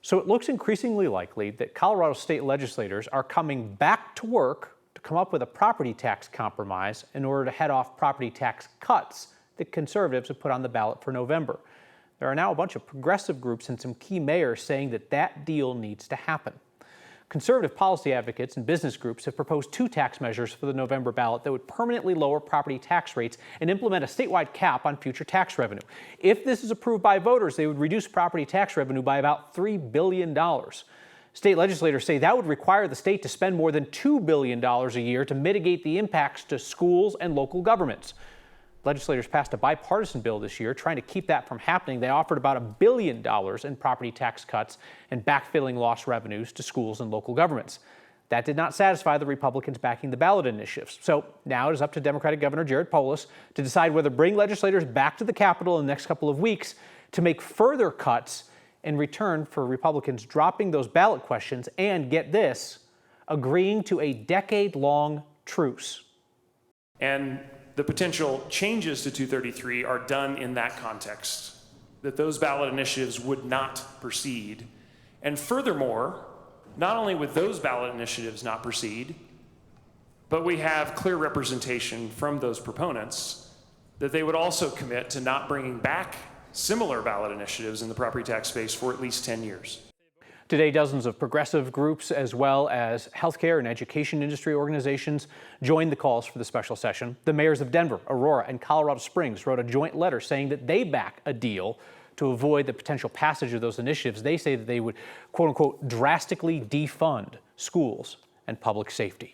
So it looks increasingly likely that Colorado state legislators are coming back to work to come up with a property tax compromise in order to head off property tax cuts that conservatives have put on the ballot for November. There are now a bunch of progressive groups and some key mayors saying that that deal needs to happen. Conservative policy advocates and business groups have proposed two tax measures for the November ballot that would permanently lower property tax rates and implement a statewide cap on future tax revenue. If this is approved by voters, they would reduce property tax revenue by about $3 billion. State legislators say that would require the state to spend more than $2 billion a year to mitigate the impacts to schools and local governments. Legislators passed a bipartisan bill this year trying to keep that from happening. They offered about $1 billion in property tax cuts and backfilling lost revenues to schools and local governments. That did not satisfy the Republicans backing the ballot initiatives. So now it is up to Democratic Governor Jared Polis to decide whether to bring legislators back to the Capitol in the next couple of weeks to make further cuts in return for Republicans dropping those ballot questions and, get this, agreeing to a decade-long truce. And the potential changes to 233 are done in that context, that those ballot initiatives would not proceed. And furthermore, not only would those ballot initiatives not proceed, but we have clear representation from those proponents that they would also commit to not bringing back similar ballot initiatives in the property tax space for at least 10 years. Today, dozens of progressive groups as well as healthcare and education industry organizations joined the calls for the special session. The mayors of Denver, Aurora, and Colorado Springs wrote a joint letter saying that they back a deal to avoid the potential passage of those initiatives. They say that they would, quote unquote, drastically defund schools and public safety.